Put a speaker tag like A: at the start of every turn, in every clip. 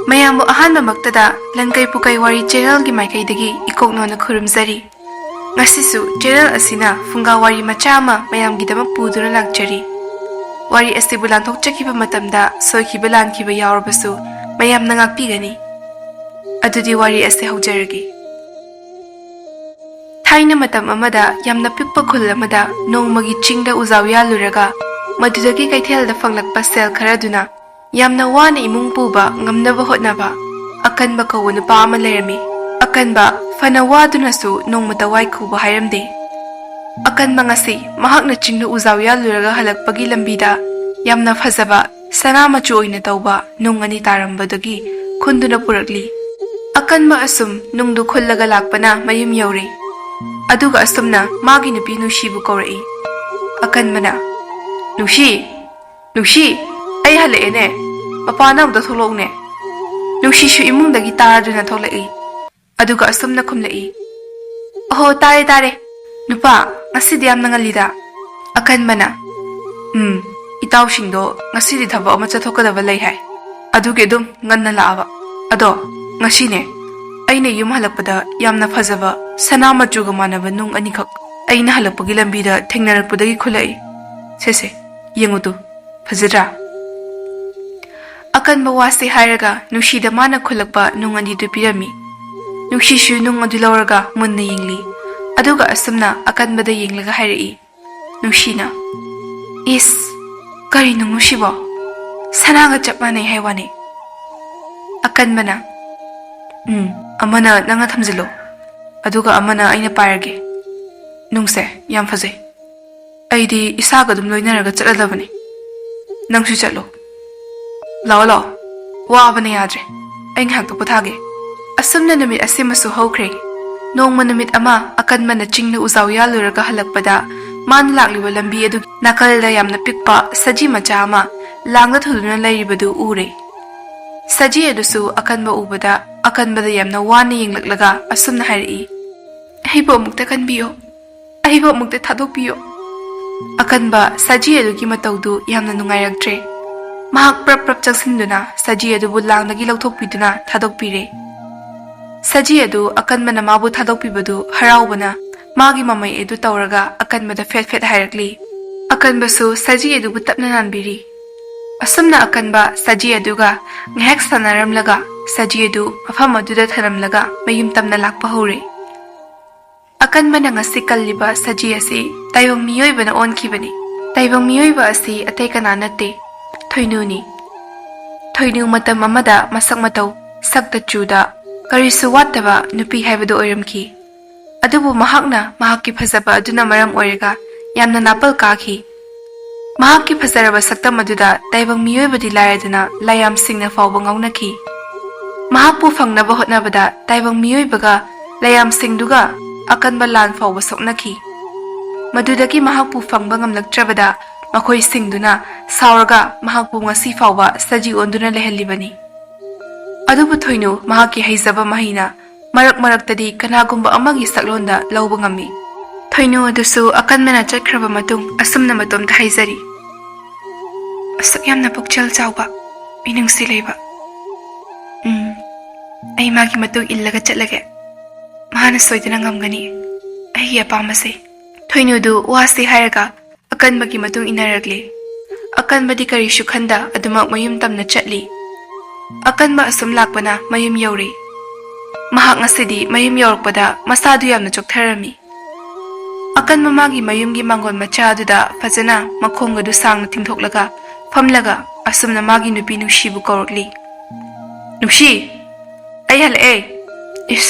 A: mayambu ahanba maktada Langkai Pukai Wari channel gi maikaidagi ikoknona khurumjari. Ngasisu channel asina phunga wari mcha ama mayamgidamak puduna lakjari. Wari asibu lanthokchakiba matamda soikiba lankiba yaurabasu mayamna ngakpigani. Adudi wari ase haujaragi. Thaina matam amada yamna pikpa khul amada nongmagi chingda uzaw yaluraga madudagi kaithelda fanglakpa sel kharaduna yamna wana imung puba ngamnaba hotnaba akanba kawu nupa ama lerami. Akanba fana wadunasu nongmata wai khuba hairamde. Akanba ngasi mahakna chingda uzaw yaluraga halakpagi lambida yamna fazaba sana machu oina tawba nongani tarambadagi khunduna purakli. Akanba asum nungdu khullaga lakpana mayum yauri. Aduga asumna magi nupi Nushibu kawrai. Akanbana Nushi ai halaene mapana amda tholokne. Nushi shu imungdagi taraduna tholai. Aduga asumna khumlai. Oh tare nupa ngasidi yamna ngalida. Akanbana itawsingdo ngasidi thaba ama chathokadaba lei hai. Aduge dum nganna laaba. Ado ngasine aina yum halakpada yamna fazaba sana machuga manaba nung anikak aina halakpagi lambida thengnarakpadagi khulai. Sese yengutu fazira. Akanba wase hairaga Nushida mana khulakpa nung anidu pirami. Nushishu nung adu lawraga munna yingli. Aduga asumna akanbada yinglaga hairai. Nushina is kari nung Nushibo sanaga chapmanai haiwane. Akanbana amana nanga thamjilo aduga amana aina parage nungse yam faze aidi isaga dum loinaraga chaladabani nangsu chatlo lao wabane yadre ai ngak to pothage asumna namit asimasu hokre nongma namit ama akanmana chingna uzaw yaluraga halakpada man lakliba lambi adu nakalda yamna pikpa saji macha ama langda thuduna lairibadu ure. Saji adusu akanba ubada akanbada yamna wana yinglaklaga asumna hairai. Ahibo mukta kanbiyo. Ahibo mukta thadokbiyo. Akanba saji adugi matawdu yamna nungairaktre. Mahak prap changsinduna saji adubu langdagi lauthokpiduna thadokpire. Saji adu akanbana mabu thadokpibadu haraubana magi mamai edu tawraga akanbada fet hairakli. Akanbasu saji adubu tapna nanbiri. Asumna akanba saji aduga ngahek sanaramlaga saji adu mafam aduda tharamlaga mayum tamna lakpa hore. Akanbana ngasi kalliba saji asi taibang miyoibana onkibani. Taibang miyoiba asi atay kana natte Thoinu ni. Thoinu matam amada masak mataw sakta chuda karisu wataba nupi haibado oiramki. Adubu mahakna mahakki phazaba aduna maram oiraga yamna napal kaki. Mahakki phazaraba saktam aduda taibang miyoibadi lairaduna layam singna fawba ngawnaki. Mahakpu fangnaba hotnabada taibang miyoibaga layam singduga akanba lan fawba soknaki. Madudagi mahakpu fangba ngamlaktrabada makhoi singduna sauraga mahakpu ngasi fawba saji onduna lehalibani. Adubu Thoinu mahakki haizaba mahina maraktadi kanagumba amagi saklonda lawba ngami. Thoinu adusu akanmana chakhraba matung asumna matomda haizari. Asak yamna pukchal chawba minungsi leiba. Ai magi matung illaga chatlage. Mahana soidana ngamgani. Ai apamase. Thoinu du wasi hairaga akanbagi matung inaragli. Akanbadi karishu khanda adumak mayum tamna chatli. Akanba asum lakpana mayum yauri. Mahak ngasidi mayum yaurakpada masadu yamna choktharami. Akanba magi mayumgi mangol macha aduda fazana makhongadu sangna tingthoklaga famlaga asumna magi nupi Nushibu kawrakli. Nushi ai halae is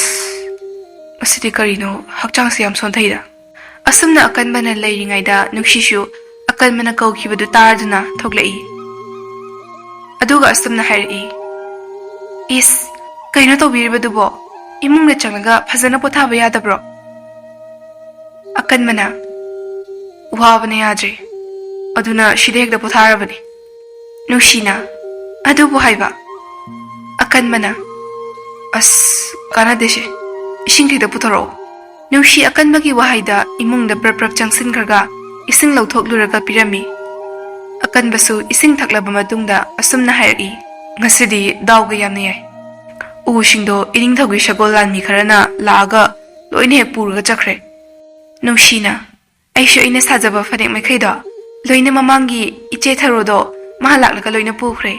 A: asidi karino hakchangsi yam sonthaida. Asumna akanbana leiringaida Nushishu akanbana kawkhibadu taraduna thoklai. Aduga asumna hairai. Is kaino tawbiribadubo imungna changlaga fazana pothaba yadabro. Akanbana wabane yadre aduna shidehekda potharabani. Nushina adubu haiba. Akanbana as kanadeshe ishingkida putharo. Nushi akanbagi wahaida imungda prap changsingraga ising lauthokluраga pirami akanbasu ising thaklaba matungda asumna hairi ngasidi dawga yamna yai usingdo iring thogi shagol lanmi kharana laaga loine hek purga chakre nushina aisho ina sajaba fanek maikhaida loine mamangi iche tharodo mahalak loine pukhre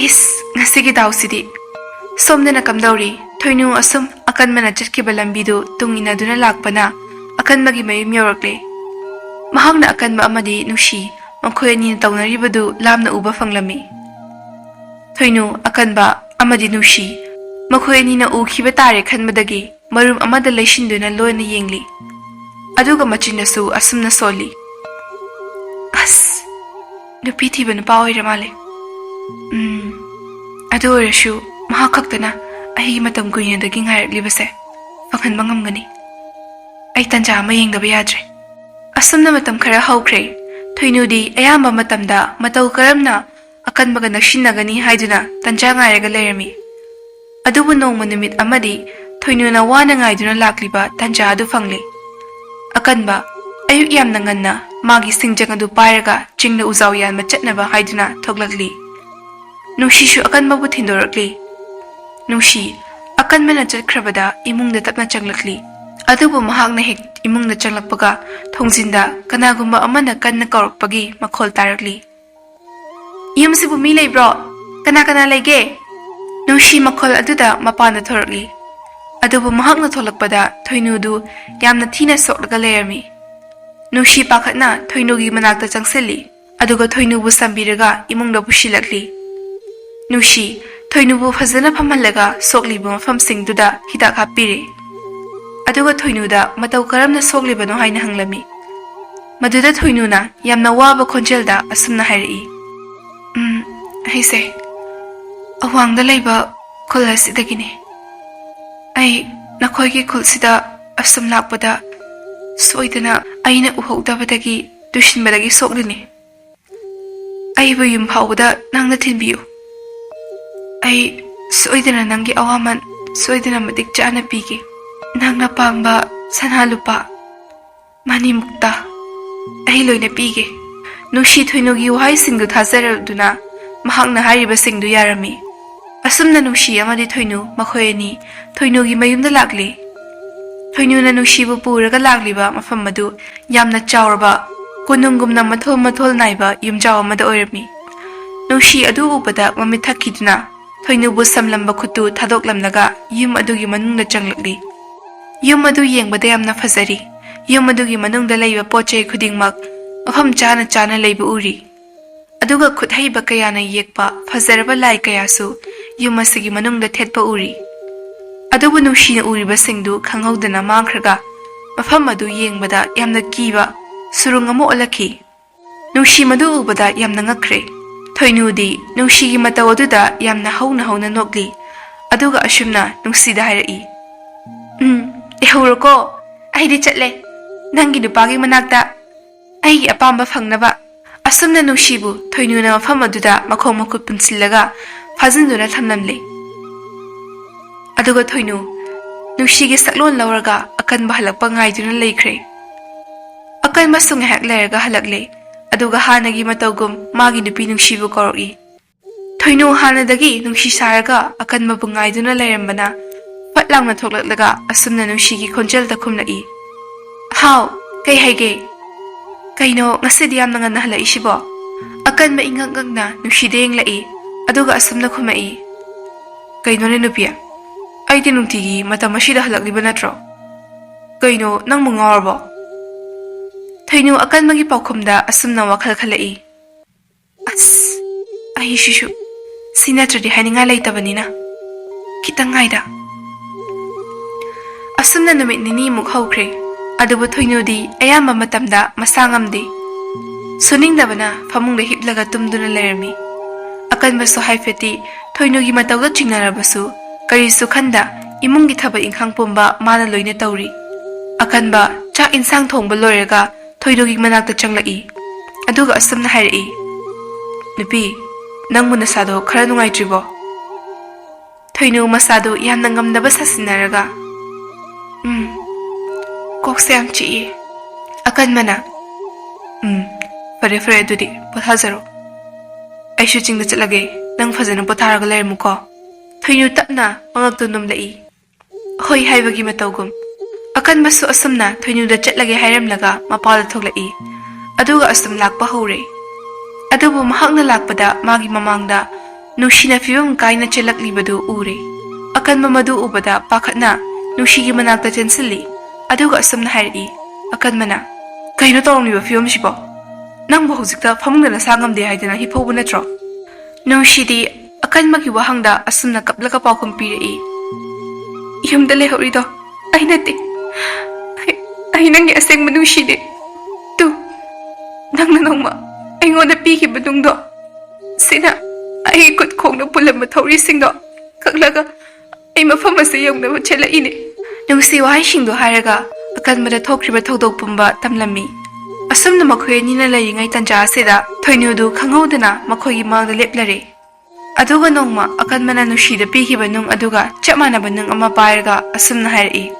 A: is ngasigi dawsidi somdena kamdauri thoinu asum akanmana chitkiba lambidu tungina duna lakpana akanmagi mayum yorakle mahakna akanba amadi nushi makhoi ani tawnaribadu lamna uba fanglami thoinu akanba amadi nushi makhoi ani na ukhiba tare khanmadagi marum amada leishinduna loina yengli aduga machinasu asumna soli as nupi thibana paoira male adu orashu mahakaktana ai matam kuina dagi ngairaklibase fakhanba ngamgani ai tanja ma yengdaba yadre asumna matam khara haukhre thoinudi ayamba matamda matau karamna akanbaga nakshinagani haiduna tanja ngairaga leirami adubu nongma numit amadi thoinuna wana ngaiduna lakliba tanja adu fangle akanba ayuk yamna nganna magi singjang adu pairaga chingna uzaw yanma chatnaba haiduna thoglakli nushishu akanba bu thindorakli nushi akanmana chatkrabada imungda tapna changlakli adubu mahakna hek imungda changlakpaga thongzinda kanagumba amana kanna kaurakpagi makhol tarakli yumsibu mi leibro kana kana leige nushi makhol aduda mapanda thorakli adubu mahakna tholakpada thoinudu yamna thina soklaga leirami nushi pakhatna thoinugi manakta changselli aduga thoinubu sambiraga imungda pushilakli nushi thoinubu phajana phamhallaga soklibu mafamsingduda hidak hapire aduga thoinuda matau karamna soklibano haina hanglami maduda thoinuna yamna waba khonjelda asumna hairi haise awangda leiba kholasidagine ai nakhoigi khulsida asum lakpada soidana aina uhogdabadagi dushinbadagi soklini ai bu yum phawda nangna thinbiu ai soidana nangi awaman soidana madik chana pige nangna pamba sana lupa mani mukta ai loina pige nushi thoinugi wahai singdu thajaraduna mahakna hariba singdu yarami asumna nushi amadi thoinu makhoyani thoinugi mayumda lakli thoinuna nushi bu puraga lakliba mafam madu yamna chawraba kunungumna mathol mathol naiba yumjaw amada oirami nushi adu upada mamit thakiduna thoinu bu samlamba khutu thadoklamnaga yum adugi manungna changlakli yum adu yengbada yamna fazari yum adugi manungda leiba pochei khudingmak mafam chana chana leiba uri aduga khudhaiba kayana yekpa fazaraba lai kayasu yum asigi manungda thetpa uri adubu nushina uriba singdu khanghaudana mangkhraga mafam adu yengbada yamna kiba surungamo olaki nushi madu ubada yamna ngakre thoinudi nushigi mataw aduda yamna hauna nokli aduga ashumna nusida hairai ehuroko aidi chatle nangi nupagi manakta aigi apamba phangnaba asumna nushibu thoinuna mafam aduda makhong makhut punsillaga phajinduna thamnamle aduga thoinu nushigi saklon lawraga akanba halakpa ngaiduna leikhre akanba sunga hak lerga halakle aduga hanagi matawgum magi nupi nushibu koroi thoinu hanadagi nushi saraga akanba bungaiduna leirambana patlangna thoklaklaga asumna nushigi khonjelda khumlai haw kai haige kaino ngasidi yamna ngana halai shibo akanba ingangangna nushideng lai aduga asumna khumai kaino ne nupia aidi nungtigi matamashida halakliba natro kaino nang mungawrbo thoinu akanmagi paukhumda asumna wakhal khalai as ai shishu sinatradi haninga leitabanina kitangaida asumna numit nini muk haukhre adubu thoinudi ayamba matamda masangamdi suningdabana famungda hiplaga tumduna leirami akanbasu haifeti thoinugi matawda chingnarabasu karisu khanda imungi thaba inkhang pumba mana loina tawri akanba cha insang thongba loiraga thoinugi manakta changlai aduga asumna hairai nupi nangmu nasado khara nungaitribo thoinu masado yamna ngamdaba sasinaraga kokse am chi akanmana Fare fare adudi pothajaro. Aishu chingda chatlage nang fajana potharaga lermuko. Thoinu tapna mangak tunum lai. Hoi haibagi matawgum. Akan masu asamna thoinu da chatlage hairamlaga mapala thoglai. Aduga asam lakpa hore. Adubu mahakna lakpada magi mamangda nushina fibam kaina chalaklibadu ure. Akan mamadu ubada pakatna nushigi manakta chansili. Aduga asam na hairi. Akan mana kaino tawniba fibam shibo. Nang bahuzikta famungna sangam de haidana hipobu natro. Nushidi akan magi wahangda asam na kaplaga paukum pirei. Yumda lehorido. Ay nati. Ay nangi aseng manushidi. Tu. Nang nanongma. Ay ngona piki badungdo. Sina. Ay ikot kong na pulam matawri singdo. Kaklaga. Ay mafamasa yung na machela ini. Nung siwahay shingdo haraga. Akan madatokriba tawdog pumba tamlami. Asam na makoy ni na layingay tanja sida. Thoinu kangawdana makoy magda leplare. Aduga nongma akan mananushida pikiba nung aduga chapmana ba nung ama paraga asam na harai.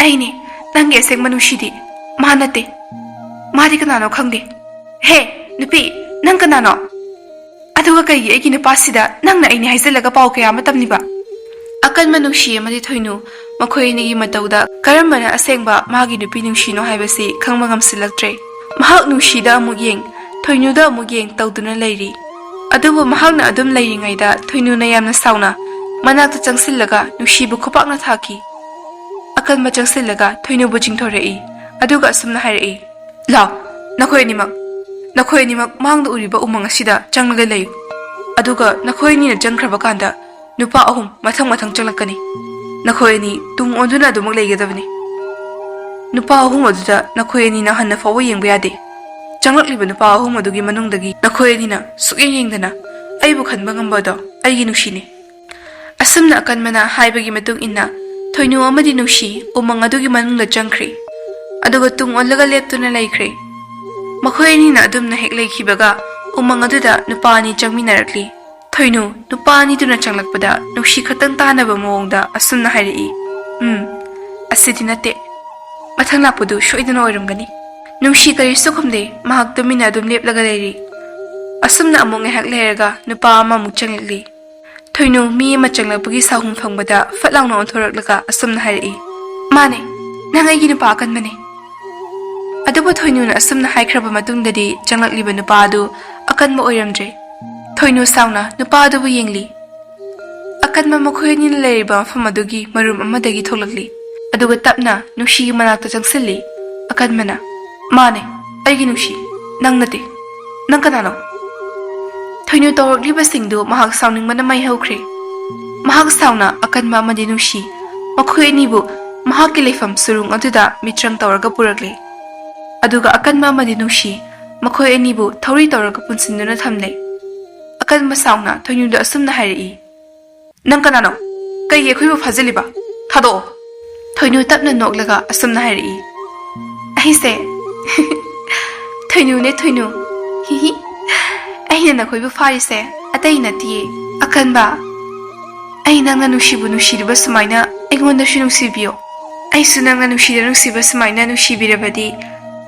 A: Ay ni. Nangi aseng manushidi. Mahanate. Mahadi kanano kangdi. He. Nupi. Nang kanano. Aduga kayi ay kinapasida nang na ini haizalaga pao kaya matamniba. Akan manushi amadi Thoinu makoy nigi matawda karambana asengba magi nupi nushino haibasi kang magamsilaktre. Mahak nushida amug yeng Thoinu da amug yeng tawduna layri. Adubu mahak na adum layri ngayda Thoinu na yamna sauna manakta changsilaga nushibu kupak na thaki. Akan machangsilaga Thoinu bu jingthorei. Aduga asum na harai. Lao, nakoy nimag mahangda uriba umang asida changlaga layu. Aduga nakoy ni na jangkraba kanda nupa ahum mathang changlakani. Nakoy ni tung onduna dumag laygadabani. Nupa ahum aduda nakoy ni na hanna fawa yengba yade. Changlakliba nupa ahum adugi manungdagi nakoy ni na sukyeng yengdana aibu khanba ngambado aigi nushini. Asum na akan mana haibagi matung inna Thoinu amadi nushi umang adugi manungda jangkri. Aduga tung onlaga leptuna laikre. Makoy ni na adum na hek laikhibaga umang aduda nupa ani changminarakli. Thoinu nupa ani duna changlakpada nushi khatang tanaba mawongda asum na hairi. Asidi nate. Mathang lapudu shoidana oiramgani. Nushi kari sukhumde mahak tumina adum leplaga lairi. Asum na among ngahak layraga nupa ama muk changlakli. Thoinu mi ama changlakpagi sahum fangbada fatlangna onthoraklaga asum na hairi. Mane, nang aigi nupa akan mane. Adubu Thoinu na asum na haikraba matungdadi changlakliba nupa adu akan mo oiramdre. Thoinu sauna nupa adubu yengli. Akan mamakhoy ni layriba mafam adugi marum amadagi thoklakli. Aduga tapna nushi manakta changsilli. Akan mana. Mane, aigi nushi. Nang nate. Nang kanano. Thoinu tawrakliba singdu mahak sauning mana may haukre. Mahak sauna akan mamadi nushi. Makhoy nibu mahak kilefam surung aduda mitrang tawraga purakli. Aduga akan mamadi nushi. Makhoy nibu thawri tawraga punsinduna thamle. Akan masauna Thoinu da asum na hairi. Nang kanano. Kay ekhoy faziliba. Thado. Thoinu tapna noklaga asum na hairi. Ahise. Thoinu ne Thoinu. Hihi. Ahina na khoy bu farise. Atay na tiye. Akan ba. Ay nang na nushiriba sumayna. Aygonda shu nusibyo. Ay su nang na nusiba sumayna nusibirabadi.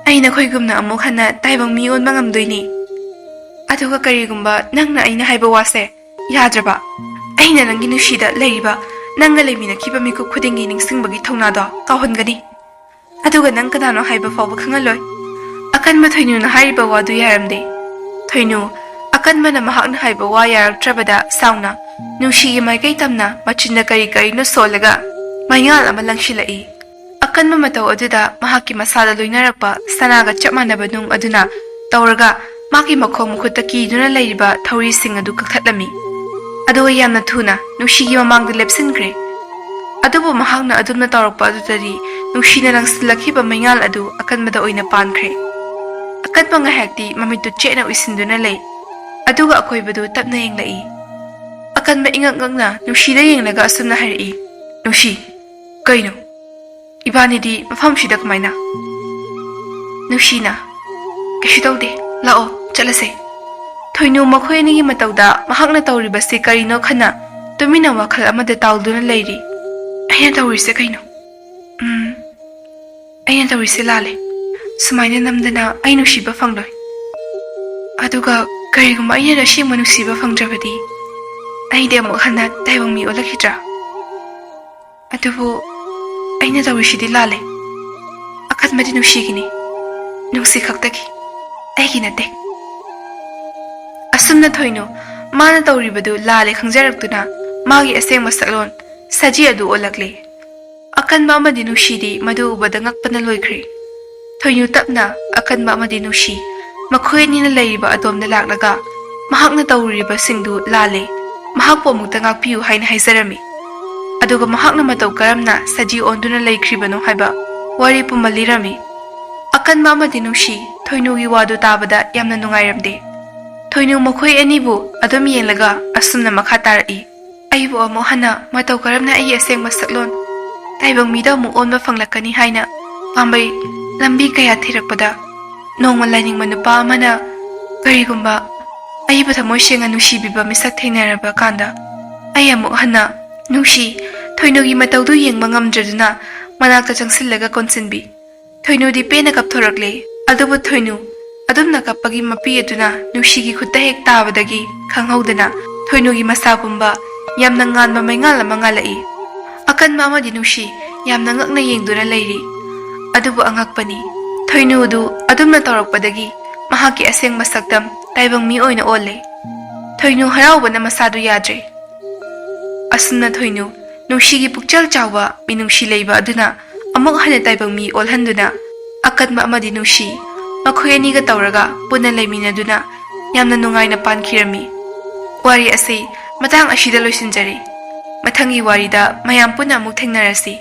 A: Ay na khoy gumna amok hana taibang miyon mangamdoyni. Aduga karigumba nangna ayna haiba wase yadraba ayna nangi nushida layriba nangga lemina kiba mikuk khudingi ningsingbagi thongnado kawhongani aduga nang kanano haiba fawba khangaloi akan ma Thoinu na haiba wadu yaramde Thoinu akan mana mahakna haiba wa yaraktrabada sauna nushi maikai tamna machinna kari no solaga mayangal ama langshilai akan mamatau aduda mahaki masada loinarakpa sanaga chapmanaba nung aduna tawraga Maki makhong mukhutta kiduna layriba thawri sing adu kakhatlami. Aduga yamna thuna nushigi mamangda lepsinkre. Adubu mahakna adumna tawrakpa adutari nushina langsilakhiba maingal adu akanmada oina pankre. Akanma ngahakti mamitu chena uisinduna lay. Aduga akoibadu tapna yenglai. Akanma ingak-ngakna nushida yenglaga asumna harai. Nushi, kaino? Ibanidi mafamshida kamaina. Nushina, kashi tawde. Lao, chalase. Thoinu makhoy nigi matawda mahakna tawribasi karino khana tumina wakhal amada tawduna layri. Ayna tawrise kaino. Ayna tawrise lale. Sumayna namdana ay nushiba fangloi. ꯑꯗꯨꯒ ꯀꯔꯤꯒꯨꯝꯕ ꯑꯩꯅ ꯑꯁꯦꯡꯕ ꯅꯨꯡꯁꯤꯕ ꯐꯪꯗ꯭ꯔꯕꯗꯤ ꯑꯩꯗꯤ ꯑꯃꯨꯛ ꯍꯟꯅ ꯇꯥꯏꯕꯪ ꯃꯤ ꯑꯣꯜꯂꯛꯈꯤꯗ꯭ꯔꯥ? ꯑꯗꯨꯕꯨ ꯑꯩꯅ ꯇꯧꯔꯤꯁꯤꯗꯤ ꯂꯥꯜꯂꯦ. ꯑꯀꯟꯕꯗꯤ ꯅꯨꯡꯁꯤꯒꯤꯅꯤ. ꯅꯨꯡꯁꯤ ꯈꯛꯇꯒꯤ. ꯑꯩꯒꯤ ꯅꯠꯇꯦ. ꯑꯁꯨꯝꯅ ꯊꯣꯏꯅꯨ ꯃꯥꯅ ꯇꯧꯔꯤꯕꯗꯨ ꯂꯥꯜꯂꯦ ꯈꯪꯖꯔꯛꯇꯨꯅ ꯃꯥꯒꯤ ꯑꯁꯦꯡꯕ ꯁꯛꯂꯣꯟ ꯁꯖꯤ ꯑꯗꯨ ꯑꯣꯜꯂꯛꯂꯦ. ꯑꯀꯟꯕ ꯑꯃꯗꯤ ꯅꯨꯡꯁꯤꯗꯤ ꯃꯗꯨ ꯎꯕꯗ ꯉꯛꯄꯅ ꯂꯣꯏꯈ꯭ꯔꯦ. ꯊꯣꯏꯅꯨ ꯇꯞꯅ ꯑꯀꯟꯕ ꯑꯃꯗꯤ ꯅꯨꯡꯁꯤ ꯃꯈꯣꯏ ꯑꯅꯤꯅ ꯂꯩꯔꯤꯕ ꯑꯗꯣꯝꯗ ꯂꯥꯛꯂꯒ ꯃꯍꯥꯛꯅ ꯇꯧꯔꯤꯕꯁꯤꯡꯗꯨ ꯂꯥꯜꯂꯦ. ꯃꯍꯥꯛꯄꯨ ꯑꯃꯨꯛꯇ ꯉꯥꯛꯄꯤꯌꯨ ꯍꯥꯏꯅ ꯍꯥꯏꯖꯔꯝꯃꯤ. ꯑꯗꯨꯒ ꯃꯍꯥꯛꯅ ꯃꯇꯧ ꯀꯔꯝꯅ ꯁꯖꯤ ꯑꯣꯟꯗꯨꯅ ꯂꯩꯈ꯭ꯔꯤꯕꯅꯣ ꯍꯥꯏꯕ ꯋꯥꯔꯤ ꯄꯨꯝꯕ ꯂꯤꯔꯝꯃꯤ. ꯑꯀꯟꯕ ꯑꯃꯗꯤ ꯅꯨꯡꯁꯤ ꯊꯣꯏꯅꯨꯒꯤ ꯋꯥꯗꯨ ꯇꯥꯕꯗ ꯌꯥꯝꯅ ꯅꯨꯡꯉꯥꯏꯔꯝꯗꯦ. ꯊꯣꯏꯅꯨ ꯃꯈꯣꯏ ꯑꯅꯤꯕꯨ ꯑꯗꯨꯝ ꯌꯦꯡꯂꯒ ꯑꯁꯨꯝꯅ ꯃꯈꯥ ꯇꯥꯔꯛꯏ. ꯑꯩꯕꯨ ꯑꯃꯨꯛ ꯍꯟꯅ ꯃꯇꯧ ꯀꯔꯝꯅ ꯑꯩꯒꯤ ꯑꯁꯦꯡꯕ ꯁꯛꯂꯣꯟ ꯇꯥꯏꯕꯪ ꯃꯤꯗ ꯑꯃꯨꯛ ꯑꯣꯟꯕ ꯐꯪꯂꯛꯀꯅꯤ ꯍꯥꯏꯅ ꯄꯥꯝꯕꯩ ꯂꯝꯕꯤ ꯀꯌꯥ ꯊꯤꯔꯛꯄꯗ ꯅꯣꯡꯃ ꯂꯥꯏꯅꯤꯡꯕ ꯅꯨꯄꯥ ꯑꯃꯅ ꯀꯔꯤꯒꯨꯝꯕ ꯑꯩꯕꯨ ꯊꯃꯣꯏ ꯁꯦꯡꯅ ꯅꯨꯡꯁꯤꯕꯤꯕ ꯃꯤꯁꯛ ꯊꯦꯡꯅꯔꯕ ꯀꯥꯟꯗ ꯑꯩ ꯑꯃꯨꯛ ꯍꯟꯅ ꯅꯨꯡꯁꯤ ꯊꯣꯏꯅꯨꯒꯤ ꯃꯇꯧꯗꯨ ꯌꯦꯡꯕ ꯉꯝꯗ꯭ꯔꯗꯨꯅ ꯃꯅꯥꯛꯇ ꯆꯪꯁꯤꯜꯂꯒ ꯀꯣꯟꯁꯤꯟꯕꯤ. ꯊꯣꯏꯅꯨꯗꯤ ꯄꯦꯟꯅ ꯀꯞꯊꯣꯔꯛꯂꯦ. ꯑꯗꯨꯕꯨ ꯊꯣꯏꯅꯨ ꯑꯗꯨꯝꯅ ꯀꯞꯄꯒꯤ ꯃꯄꯤ ꯑꯗꯨꯅ ꯅꯨꯡꯁꯤꯒꯤ ꯈꯨꯠꯇ ꯍꯦꯛ ꯇꯥꯕꯗꯒꯤ ꯈꯪꯍꯧꯗꯅ ꯊꯣꯏꯅꯨꯒꯤ ꯃꯁꯥ ꯄꯨꯝꯕ ꯌꯥꯝꯅ ꯉꯥꯟꯕ ꯃꯩꯉꯥꯜ ꯑꯃ ꯉꯥꯜꯂꯛꯏ. ꯑꯀꯟꯕ ꯑꯃꯗꯤ ꯅꯨꯡꯁꯤ ꯌꯥꯝꯅ ꯉꯛꯅ ꯌꯦꯡꯗꯨꯅ ꯂꯩꯔꯤ. ꯑꯗꯨꯕꯨ ꯑꯉꯛꯄꯅꯤ. ꯊꯣꯏꯅꯨꯗꯨ ꯑꯗꯨꯝꯅ ꯇꯧꯔꯛꯄꯗꯒꯤ ꯃꯍꯥꯛꯀꯤ ꯑꯁꯦꯡꯕ ꯁꯛꯇꯝ ꯇꯥꯏꯕꯪ ꯃꯤ ꯑꯣꯏꯅ ꯑꯣꯜꯂꯦ. ꯊꯣꯏꯅꯨ ꯍꯔꯥꯎꯕꯅ ꯃꯁꯥꯗꯨ ꯌꯥꯗ꯭ꯔꯦ. ꯑꯁꯨꯝꯅ ꯊꯣꯏꯅꯨ ꯅꯨꯡꯁꯤꯒꯤ ꯄꯨꯛꯆꯦꯜ ꯆꯥꯎꯕ ꯃꯤꯅꯨꯡꯁꯤ ꯂꯩꯕ ꯑꯗꯨꯅ ꯑꯃꯨꯛ ꯍꯟꯅ ꯇꯥꯏꯕꯪ ꯃꯤ ꯑꯣꯜꯍꯟꯗꯨꯅ ꯑꯀꯟꯕ ꯑꯃꯗꯤ ꯅꯨꯡꯁꯤ ꯃꯈꯣꯏ ꯑꯅꯤꯒ ꯇꯧꯔꯒ ꯄꯨꯟꯅ ꯂꯩꯃꯤꯟꯅꯗꯨꯅ ꯌꯥꯝꯅ ꯅꯨꯡꯉꯥꯏꯅ ꯄꯥꯟꯈꯤꯔꯝꯃꯤ. ꯋꯥꯔꯤ ꯑꯁꯤ ꯃꯇꯥꯡ ꯑꯁꯤꯗ ꯂꯣꯏꯁꯤꯟꯖꯔꯤ. ꯃꯊꯪꯒꯤ ꯋꯥꯔꯤꯗ ꯃꯌꯥꯝ ꯄꯨꯟꯅ ꯑꯃꯨꯛ ꯊꯦꯡꯅꯔꯁꯤ.